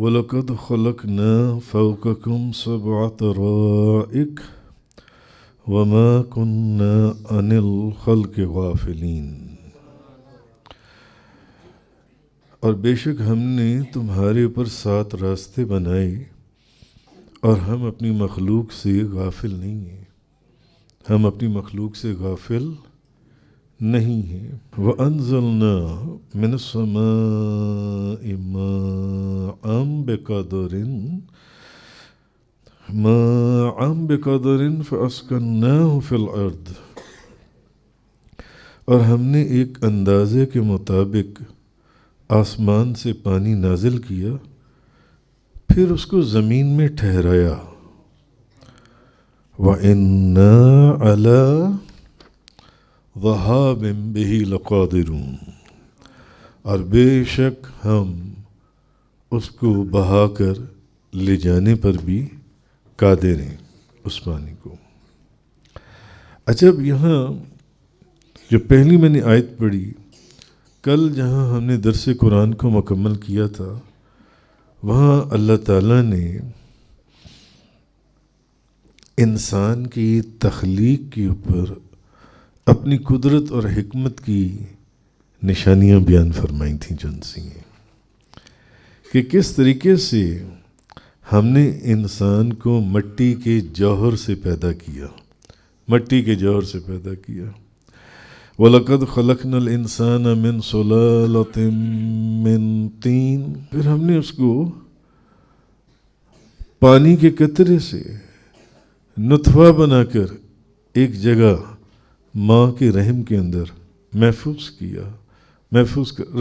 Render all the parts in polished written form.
وَلَقَدْ خَلَقْنَا فَوْقَكُمْ سَبْعَ طَرَائِقَ وَمَا كُنَّا عَنِ الْخَلْقِ غَافِلِينَ۔ اور بے شک ہم نے تمہارے اوپر 7 راستے بنائے اور ہم اپنی مخلوق سے غافل نہیں ہیں، ہم اپنی مخلوق سے غافل نہیں ہیں۔ وَأَنزَلْنَا مِنَ السَّمَاءِ مَاءً بِقَدَرٍ فَأَسْكَنَّاهُ فِي الْأَرْضِ، اور ہم نے ایک اندازے کے مطابق آسمان سے پانی نازل کیا، پھر اس کو زمین میں ٹھہرایا۔ وَإِنَّا عَلَىٰ ذَهَابٍ بِهِ لَقَادِرُونَ، اور بے شک ہم اس کو بہا کر لے جانے پر بھی قادر ہیں اس پانی کو۔ اچھا، اب یہاں جو پہلی میں نے آیت پڑھی، کل جہاں ہم نے درس قرآن کو مکمل کیا تھا، وہاں اللہ تعالیٰ نے انسان کی تخلیق کے اوپر اپنی قدرت اور حکمت کی نشانیاں بیان فرمائی تھیں، جنسی ہیں کہ کس طریقے سے ہم نے انسان کو مٹی کے جوہر سے پیدا کیا، مٹی کے جوہر سے پیدا کیا۔ وَلَقَدْ خَلَقْنَا الْإِنسَانَ مِنْ صُلَالَةٍ مِّن طِينٍ، پھر ہم نے اس کو پانی کے قطرے سے نطفہ بنا کر ایک جگہ ماں کے رحم کے اندر محفوظ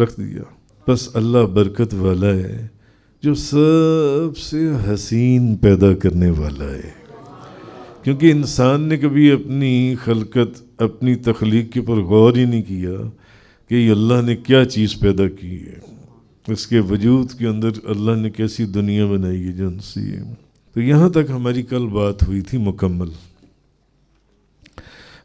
رکھ دیا۔ بس اللہ برکت والا ہے جو سب سے حسین پیدا کرنے والا ہے، کیونکہ انسان نے کبھی اپنی خلقت، اپنی تخلیق کے پر غور ہی نہیں کیا کہ یہ اللہ نے کیا چیز پیدا کی ہے، اس کے وجود کے اندر اللہ نے کیسی دنیا بنائی ہے جنسی ہے۔ تو یہاں تک ہماری کل بات ہوئی تھی مکمل۔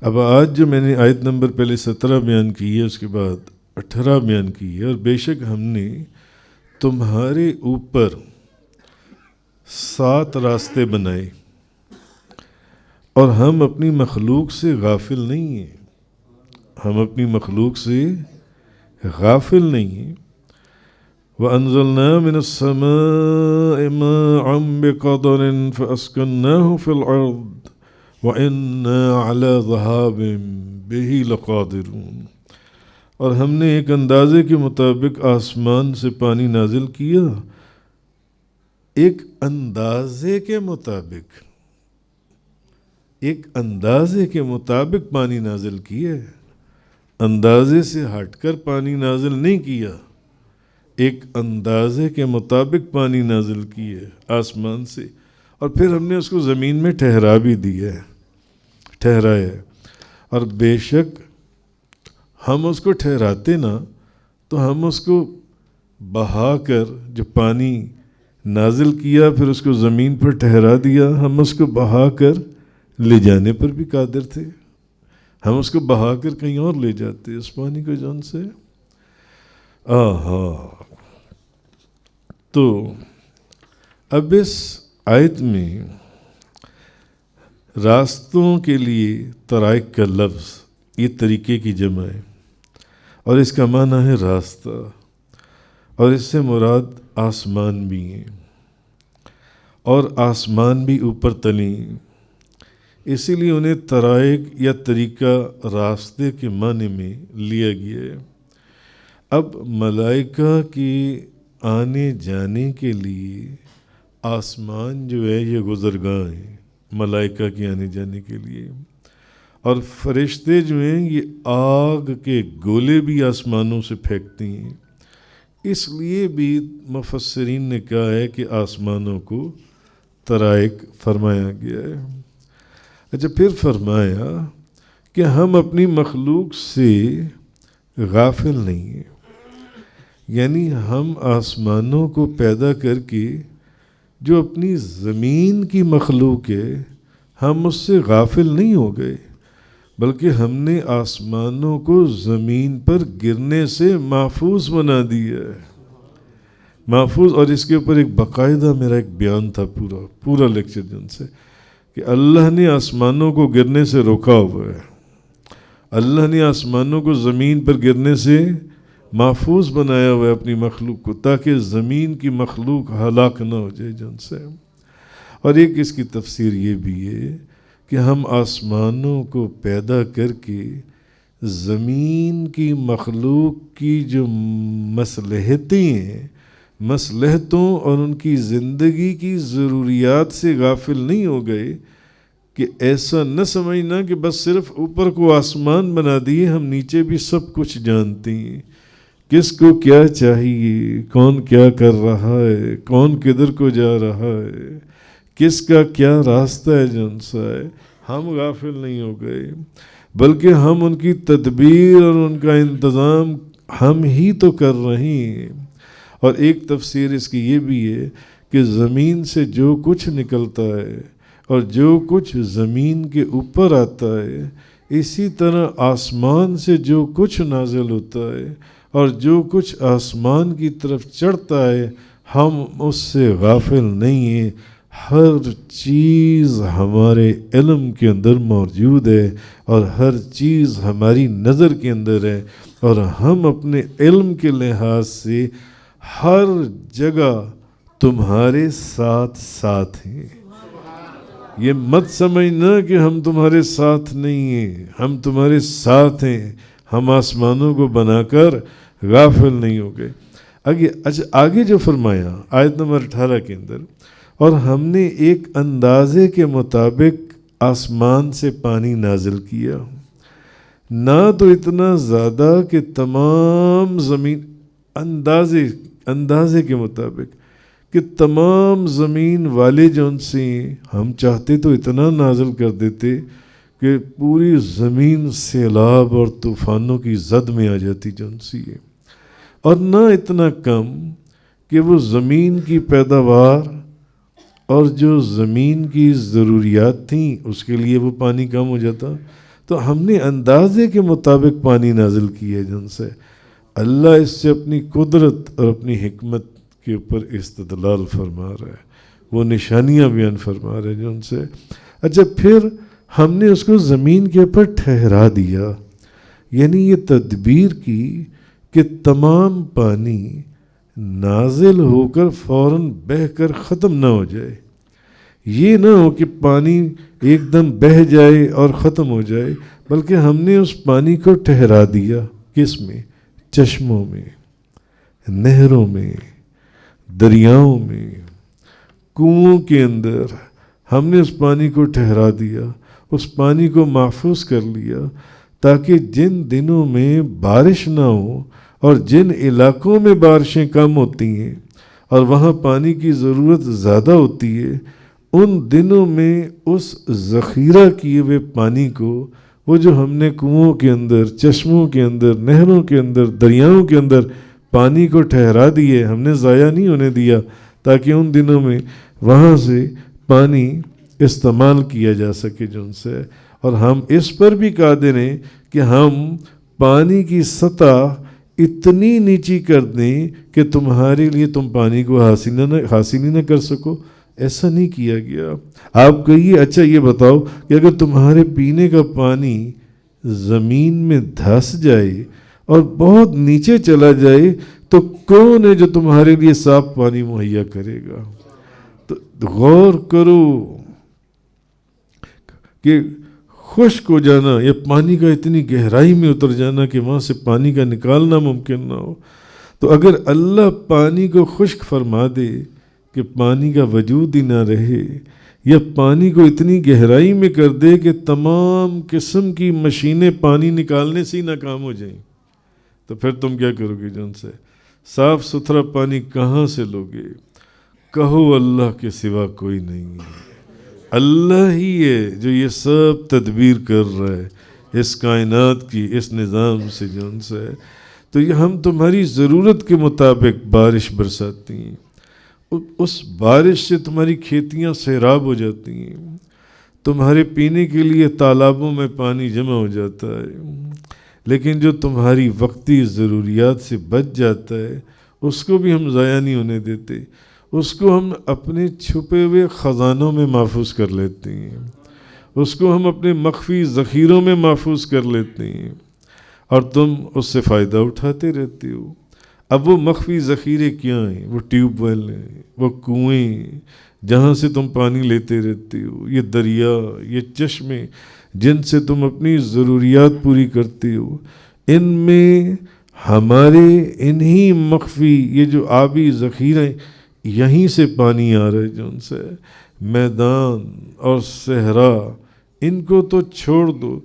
اب آج جو میں نے آیت نمبر پہلے 17 بیان کی ہے، اس کے بعد 18 بیان کی ہے، اور بے شک ہم نے تمہارے اوپر 7 راستے بنائے اور ہم اپنی مخلوق سے غافل نہیں ہیں، ہم اپنی مخلوق سے غافل نہیں ہیں۔ وَأَنزَلْنَا مِنَ السَّمَاءِ مَاءً بِقَدَرٍ فَأَسْكَنَّاهُ فِي الْأَرْضِ وَإِنَّا عَلَىٰ ذَهَابٍ بِهِ لَقَادِرُونَ، اور ہم نے ایک اندازے کے مطابق آسمان سے پانی نازل کیا، ایک اندازے کے مطابق، ایک اندازے کے مطابق پانی نازل کیا، اندازے سے ہٹ کر پانی نازل نہیں کیا، ایک اندازے کے مطابق پانی نازل کیا آسمان سے، اور پھر ہم نے اس کو زمین میں ٹھہرا بھی دیا ہے، ٹھہرایا ہے۔ اور بے شک ہم اس کو ٹھہراتے نا تو ہم اس کو بہا کر، جو پانی نازل کیا پھر اس کو زمین پر ٹھہرا دیا، ہم اس کو بہا کر لے جانے پر بھی قادر تھے، ہم اس کو بہا کر کہیں اور لے جاتے اس پانی کو جون سے۔ تو اب اس آیت میں راستوں کے لیے طرائق کا لفظ یہ طریقے کی جمع ہے، اور اس کا معنی ہے راستہ، اور اس سے مراد آسمان بھی ہیں، اور آسمان بھی اوپر تلیں، اسی لیے انہیں طرائق یا طریقہ راستے کے معنی میں لیا گیا ہے۔ اب ملائکہ کے آنے جانے کے لیے آسمان جو ہے یہ گزرگاہ ہیں، ملائکہ کے آنے جانے کے لیے، اور فرشتے جو ہیں یہ آگ کے گولے بھی آسمانوں سے پھینکتے ہیں، اس لیے بھی مفسرین نے کہا ہے کہ آسمانوں کو طرائق فرمایا گیا ہے۔ اچھا، پھر فرمایا کہ ہم اپنی مخلوق سے غافل نہیں ہیں، یعنی ہم آسمانوں کو پیدا کر کے جو اپنی زمین کی مخلوق ہے ہم اس سے غافل نہیں ہو گئے، بلکہ ہم نے آسمانوں کو زمین پر گرنے سے محفوظ بنا دیا ہے۔ محفوظ. اور اس کے اوپر ایک باقاعدہ میرا ایک بیان تھا پورا لیکچر جن سے کہ اللہ نے آسمانوں کو گرنے سے روکا ہوا ہے. اللہ نے آسمانوں کو زمین پر گرنے سے محفوظ بنایا ہوا ہے اپنی مخلوق کو، تاکہ زمین کی مخلوق ہلاک نہ ہو جائے جن سے. اور ایک اس کی تفسیر یہ بھی ہے کہ ہم آسمانوں کو پیدا کر کے زمین کی مخلوق کی جو مصلحتیں ہیں، مصلحتوں اور ان کی زندگی کی ضروریات سے غافل نہیں ہو گئے، کہ ایسا نہ سمجھنا کہ بس صرف اوپر کو آسمان بنا دیے، ہم نیچے بھی سب کچھ جانتے ہیں، کس کو کیا چاہیے، کون کیا کر رہا ہے، کون کدھر کو جا رہا ہے، کس کا کیا راستہ ہے جن سا ہے. ہم غافل نہیں ہو گئے، بلکہ ہم ان کی تدبیر اور ان کا انتظام ہم ہی تو کر رہے ہیں. اور ایک تفسیر اس کی یہ بھی ہے کہ زمین سے جو کچھ نکلتا ہے اور جو کچھ زمین کے اوپر آتا ہے، اسی طرح آسمان سے جو کچھ نازل ہوتا ہے اور جو کچھ آسمان کی طرف چڑھتا ہے، ہم اس سے غافل نہیں ہیں. ہر چیز ہمارے علم کے اندر موجود ہے اور ہر چیز ہماری نظر کے اندر ہے، اور ہم اپنے علم کے لحاظ سے ہر جگہ تمہارے ساتھ ساتھ ہیں. یہ مت سمجھنا کہ ہم تمہارے ساتھ نہیں ہیں، ہم تمہارے ساتھ ہیں. ہم آسمانوں کو بنا کر غافل نہیں ہو گئے. آگے جو فرمایا آیت نمبر 18 کے اندر، اور ہم نے ایک اندازے کے مطابق آسمان سے پانی نازل کیا، نہ تو اتنا زیادہ کہ تمام زمین، اندازے کے مطابق کہ تمام زمین والے جون سے ہم چاہتے تو اتنا نازل کر دیتے کہ پوری زمین سیلاب اور طوفانوں کی زد میں آ جاتی جون سی ہے، اور نہ اتنا کم کہ وہ زمین کی پیداوار اور جو زمین کی ضروریات تھیں اس کے لیے وہ پانی کم ہو جاتا. تو ہم نے اندازے کے مطابق پانی نازل کیا ہے جن سے. اللہ اس سے اپنی قدرت اور اپنی حکمت کے اوپر استدلال فرما رہا ہے، وہ نشانیاں بیان فرما رہے ہیں جن سے. اچھا، پھر ہم نے اس کو زمین کے اوپر ٹھہرا دیا، یعنی یہ تدبیر کی کہ تمام پانی نازل ہو کر فوراً بہہ کر ختم نہ ہو جائے. یہ نہ ہو کہ پانی ایک دم بہہ جائے اور ختم ہو جائے، بلکہ ہم نے اس پانی کو ٹھہرا دیا. کس میں؟ چشموں میں، نہروں میں، دریاؤں میں، کنوؤں کے اندر ہم نے اس پانی کو ٹھہرا دیا، اس پانی کو محفوظ کر لیا، تاکہ جن دنوں میں بارش نہ ہو اور جن علاقوں میں بارشیں کم ہوتی ہیں اور وہاں پانی کی ضرورت زیادہ ہوتی ہے، ان دنوں میں اس ذخیرہ کیے ہوئے پانی کو، وہ جو ہم نے کنوؤں کے اندر، چشموں کے اندر، نہروں کے اندر، دریاؤں کے اندر پانی کو ٹھہرا دیے، ہم نے ضائع نہیں ہونے دیا، تاکہ ان دنوں میں وہاں سے پانی استعمال کیا جا سکے جن سے. اور ہم اس پر بھی قادر ہیں کہ ہم پانی کی سطح اتنی نیچی کر دیں کہ تمہارے لیے تم پانی کو حاصل ہی نہ کر سکو. ایسا نہیں کیا گیا. آپ کہیے اچھا یہ بتاؤ کہ اگر تمہارے پینے کا پانی زمین میں دھس جائے اور بہت نیچے چلا جائے تو کون ہے جو تمہارے لیے صاف پانی مہیا کرے گا؟ تو غور کرو کہ خشک ہو جانا یا پانی کا اتنی گہرائی میں اتر جانا کہ وہاں سے پانی کا نکالنا ممکن نہ ہو. تو اگر اللہ پانی کو خشک فرما دے کہ پانی کا وجود ہی نہ رہے، یا پانی کو اتنی گہرائی میں کر دے کہ تمام قسم کی مشینیں پانی نکالنے سے ہی ناکام ہو جائیں، تو پھر تم کیا کرو گے جن سے؟ صاف ستھرا پانی کہاں سے لوگے؟ کہو اللہ کے سوا کوئی نہیں ہے. اللہ ہی ہے جو یہ سب تدبیر کر رہا ہے اس کائنات کی، اس نظام سے جن سے. تو یہ ہم تمہاری ضرورت کے مطابق بارش برساتی ہیں، اس بارش سے تمہاری کھیتیاں سیراب ہو جاتی ہیں، تمہارے پینے کے لیے تالابوں میں پانی جمع ہو جاتا ہے، لیکن جو تمہاری وقتی ضروریات سے بچ جاتا ہے اس کو بھی ہم ضائع نہیں ہونے دیتے، اس کو ہم اپنے چھپے ہوئے خزانوں میں محفوظ کر لیتے ہیں، اس کو ہم اپنے مخفی ذخیروں میں محفوظ کر لیتے ہیں، اور تم اس سے فائدہ اٹھاتے رہتے ہو۔ اب وہ مخفی ذخیرے کیا ہیں؟ وہ ٹیوب ویل ہیں، وہ کنویں جہاں سے تم پانی لیتے رہتے ہو، یہ دریا، یہ چشمے جن سے تم اپنی ضروریات پوری کرتے ہو، ان میں ہمارے انہی مخفی یہ جو آبی ذخیرے یہیں سے پانی آ رہا ہے، جو ان سے میدان اور صحرا ان کو تو چھوڑ دو،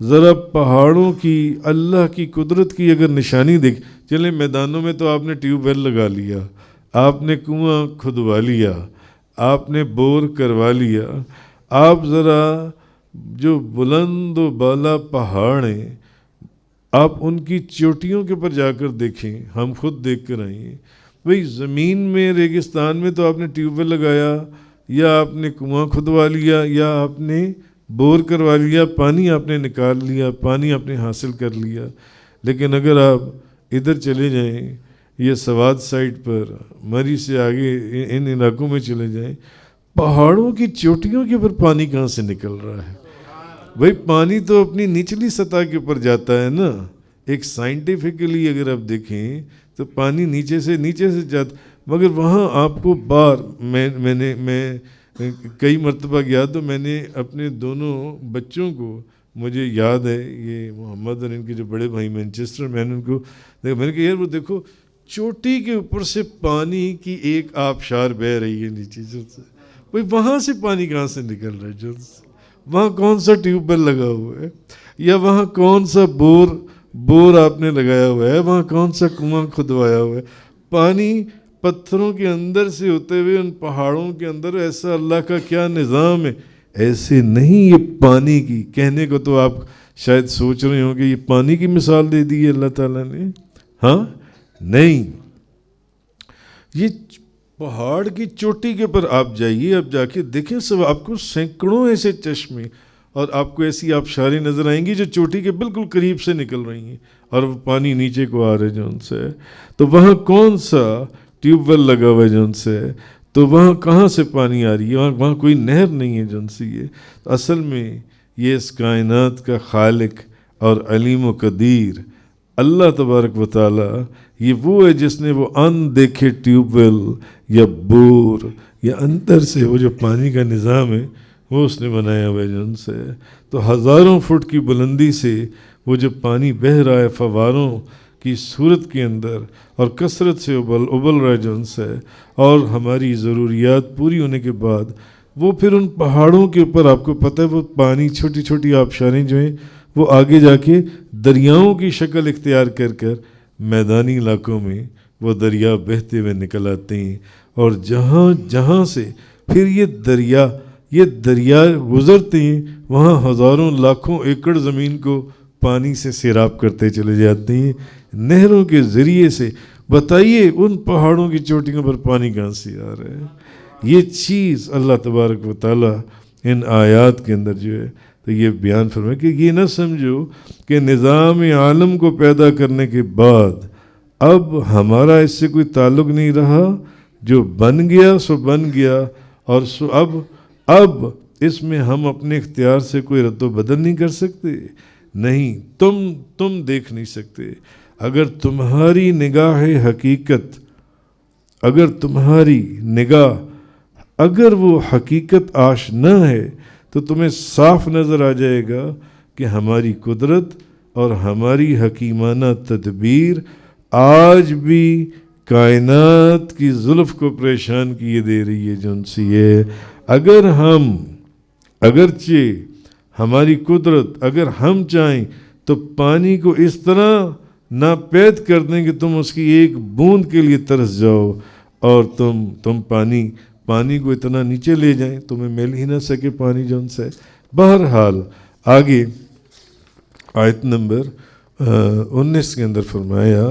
ذرا پہاڑوں کی اللہ کی قدرت کی اگر نشانی دیکھ، چلیں میدانوں میں تو آپ نے ٹیوب ویل لگا لیا، آپ نے کنواں کھدوا لیا، آپ نے بور کروا لیا، آپ ذرا جو بلند و بالا پہاڑ ہیں آپ ان کی چوٹیوں کے پر جا کر دیکھیں، ہم خود دیکھ کر آئیں، بھئی زمین میں ریگستان میں تو آپ نے ٹیوب ویل لگایا، یا آپ نے کنواں کھدوا لیا، یا آپ نے بور کروا لیا، پانی آپ نے نکال لیا، پانی آپ نے حاصل کر لیا، لیکن اگر آپ ادھر چلے جائیں، یہ سوات سائٹ پر مری سے آگے ان علاقوں میں چلے جائیں، پہاڑوں کی چوٹیوں کے اوپر پانی کہاں سے نکل رہا ہے؟ بھئی پانی تو اپنی نچلی سطح کے اوپر جاتا ہے نا، ایک سائنٹیفکلی اگر آپ دیکھیں تو پانی نیچے سے جاتا، مگر وہاں آپ کو میں کئی مرتبہ گیا تو میں نے اپنے دونوں بچوں کو، مجھے یاد ہے یہ محمد اور ان کے جو بڑے بھائی مینچسٹر، میں نے ان کو دیکھا، میں نے کہا یار وہ دیکھو چوٹی کے اوپر سے پانی کی ایک آبشار بہہ رہی ہے نیچے سے، بھئی وہاں سے پانی کہاں سے نکل رہا ہے؟ جو وہاں کون سا ٹیوب ویل لگا ہوا ہے، یا وہاں کون سا بور آپ نے لگایا ہوا ہے، وہاں کون سا کنواں کھدوایا ہوا ہے؟ پانی پتھروں کے اندر سے ہوتے ہوئے ان پہاڑوں کے اندر، ایسا اللہ کا کیا نظام ہے! ایسے نہیں یہ پانی کی کہنے کو تو آپ شاید سوچ رہے ہوں کہ یہ پانی کی مثال دے دی ہے اللہ تعالیٰ نے، ہاں نہیں، یہ پہاڑ کی چوٹی کے پر آپ جائیے، آپ جا کے دیکھیں، سب آپ کو سینکڑوں ایسے چشمے اور آپ کو ایسی آبشاریں نظر آئیں گی جو چوٹی کے بالکل قریب سے نکل رہی ہیں، اور وہ پانی نیچے کو آ رہے جو ان سے، تو وہاں کون سا ٹیوب ویل لگا ہوا ہے جو ان سے، تو وہاں کہاں سے پانی آ رہی ہے؟ وہاں کوئی نہر نہیں ہے جو ان سے، یہ تو اصل میں یہ اس کائنات کا خالق اور علیم و قدیر اللہ تبارک و تعالی، یہ وہ ہے جس نے وہ ان دیکھے ٹیوب ویل یا بور یا اندر سے وہ جو پانی کا نظام ہے وہ اس نے بنایا ہوا ہے جن سے، تو ہزاروں فٹ کی بلندی سے وہ جو پانی بہہ رہا ہے فواروں کی صورت کے اندر، اور کثرت سے ابل رہا ہے جن سے، اور ہماری ضروریات پوری ہونے کے بعد وہ پھر ان پہاڑوں کے اوپر آپ کو پتہ ہے وہ پانی چھوٹی چھوٹی آبشاریں جو ہیں وہ آگے جا کے دریاؤں کی شکل اختیار کر کر میدانی علاقوں میں وہ دریا بہتے ہوئے نکل آتے ہیں، اور جہاں سے پھر یہ دریا گزرتے ہیں وہاں ہزاروں لاکھوں ایکڑ زمین کو پانی سے سیراب کرتے چلے جاتے ہیں نہروں کے ذریعے سے۔ بتائیے ان پہاڑوں کی چوٹیوں پر پانی کہاں سے آ رہا ہے؟ یہ چیز اللہ تبارک و تعالیٰ ان آیات کے اندر جو ہے تو یہ بیان فرمائے کہ یہ نہ سمجھو کہ نظام عالم کو پیدا کرنے کے بعد اب ہمارا اس سے کوئی تعلق نہیں رہا، جو بن گیا سو بن گیا، اور سو اب اس میں ہم اپنے اختیار سے کوئی رد و بدل نہیں کر سکتے، نہیں، تم دیکھ نہیں سکتے۔ اگر تمہاری نگاہ حقیقت، اگر تمہاری نگاہ اگر وہ حقیقت آشنا ہے تو تمہیں صاف نظر آ جائے گا کہ ہماری قدرت اور ہماری حکیمانہ تدبیر آج بھی کائنات کی زلف کو پریشان کیے دے رہی ہے جن سے یہ، اگر ہم اگرچہ ہماری قدرت اگر ہم چاہیں تو پانی کو اس طرح ناپید کر دیں کہ تم اس کی ایک بوند کے لیے ترس جاؤ، اور تم پانی کو اتنا نیچے لے جائیں تمہیں مل ہی نہ سکے پانی جن سے۔ بہرحال آگے آیت نمبر 19 کے اندر فرمایا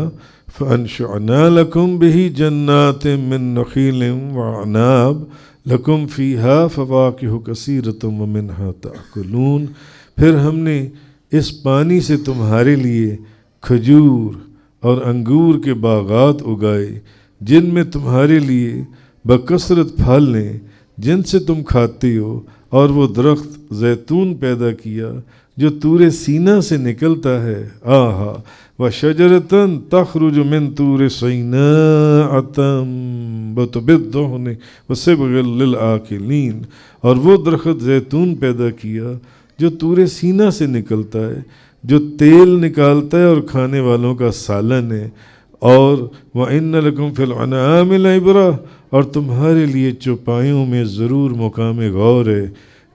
فَأَنشَأْنَا لَكُمْ بِهِ جَنَّاتٍ مِّن نَخِيلٍ وَأَعْنَابٍ لَكُمْ فِيهَا فَوَاكِهُ كَثِيرَةٌ وَمِنْهَا تَأْكُلُونَ، پھر ہم نے اس پانی سے تمہارے لیے کھجور اور انگور کے باغات اگائے جن میں تمہارے لیے بکثرت پھالیں جن سے تم کھاتے ہو، اور وہ درخت زیتون پیدا کیا جو طور سینا سے نکلتا ہے، آہا وشجرۃ تخرج من طور سیناء تنبت بالدہن وصبغ للآکلین، اور وہ درخت زیتون پیدا کیا جو طور سینا سے نکلتا ہے، جو تیل نکالتا ہے اور کھانے والوں کا سالن ہے، اور وَإِنَّ لَكُمْ فِي الْأَنْعَامِ لَعِبْرَةً، اور تمہارے لیے چوپایوں میں ضرور مقام غور ہے،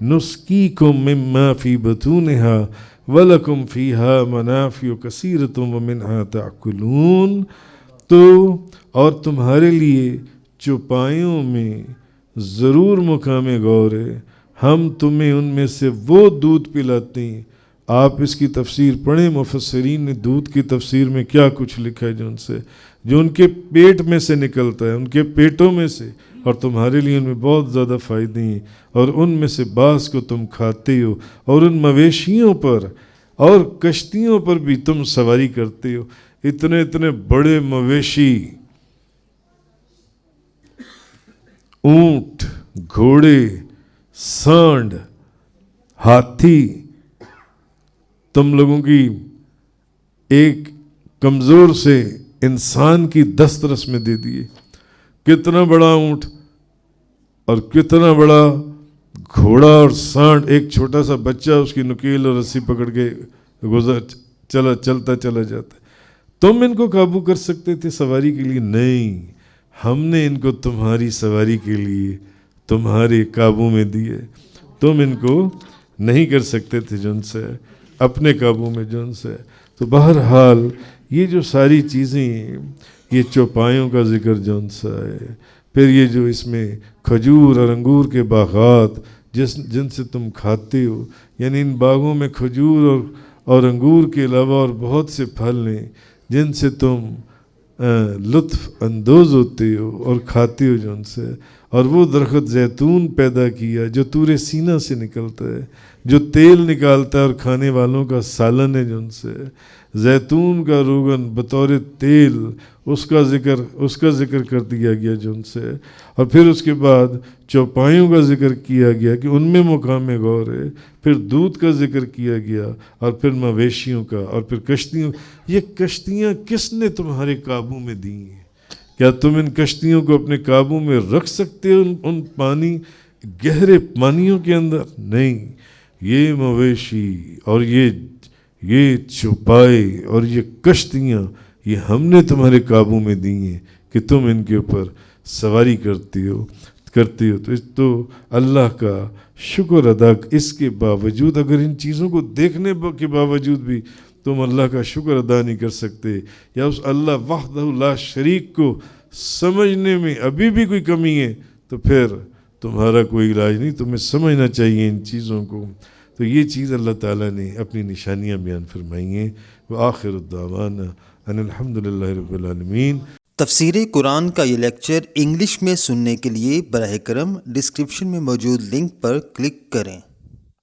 نُسْقِيكُم مِّمَّا فِي بُطُونِهَا وَلَكُمْ فِيهَا مَنَافِعُ كَثِيرَةٌ وَمِنْهَا تَأْكُلُونَ، تو اور تمہارے لیے چوپایوں میں ضرور مقام غور ہے، ہم تمہیں ان میں سے وہ دودھ پلاتے ہیں۔ آپ اس کی تفسیر پڑھیں، مفسرین نے دودھ کی تفسیر میں کیا کچھ لکھا ہے، جو ان کے پیٹ میں سے نکلتا ہے، ان کے پیٹوں میں سے، اور تمہارے لیے ان میں بہت زیادہ فائدے ہیں، اور ان میں سے بعض کو تم کھاتے ہو، اور ان مویشیوں پر اور کشتیوں پر بھی تم سواری کرتے ہو۔ اتنے اتنے بڑے مویشی، اونٹ، گھوڑے، سانڈ، ہاتھی، تم لوگوں کی ایک کمزور سے انسان کی دسترس میں دے دیے۔ کتنا بڑا اونٹ اور کتنا بڑا گھوڑا اور سانڈ، ایک چھوٹا سا بچہ اس کی نکیل اور رسی پکڑ کے چلتا چلا جاتا ہے۔ تم ان کو قابو کر سکتے تھے سواری کے لیے؟ نہیں، ہم نے ان کو تمہاری سواری کے لیے تمہارے قابو میں دیے، تم ان کو نہیں کر سکتے تھے جن سے اپنے قابو میں جن سے۔ تو بہرحال یہ جو ساری چیزیں، یہ چوپایوں کا ذکر جون سا ہے، پھر یہ جو اس میں کھجور اور انگور کے باغات جن سے تم کھاتے ہو، یعنی ان باغوں میں کھجور اور انگور کے علاوہ اور بہت سے پھل ہیں جن سے تم لطف اندوز ہوتے ہو اور کھاتے ہو جن سے، اور وہ درخت زیتون پیدا کیا جو طور سینا سے نکلتا ہے، جو تیل نکالتا ہے اور کھانے والوں کا سالن ہے جن سے، زیتون کا روغن بطور تیل اس کا ذکر کر دیا گیا جن سے، اور پھر اس کے بعد چوپایوں کا ذکر کیا گیا کہ ان میں مقام غور ہے، پھر دودھ کا ذکر کیا گیا، اور پھر مویشیوں کا، اور پھر کشتیوں۔ یہ کشتیاں کس نے تمہارے قابو میں دی ہیں؟ کیا تم ان کشتیوں کو اپنے قابو میں رکھ سکتے ہو ان پانی، گہرے پانیوں کے اندر؟ نہیں، یہ مویشی اور یہ چوپائے اور یہ کشتیاں، یہ ہم نے تمہارے قابو میں دی ہیں کہ تم ان کے اوپر سواری کرتے ہو۔ تو اللہ کا شکر ادا، اس کے باوجود اگر ان چیزوں کو دیکھنے کے باوجود بھی تم اللہ کا شکر ادا نہیں کر سکتے، یا اس اللہ وحدہ لا شریک کو سمجھنے میں ابھی بھی کوئی کمی ہے، تو پھر تمہارا کوئی علاج نہیں، تمہیں سمجھنا چاہیے ان چیزوں کو۔ تو یہ چیز اللہ تعالیٰ نے اپنی نشانیاں بیان فرمائی ہیں۔ وآخر الدعوانا ان الحمدللہ رب العالمین۔ تفسیر قرآن کا یہ لیکچر انگلش میں سننے کے لیے براہ کرم ڈسکرپشن میں موجود لنک پر کلک کریں۔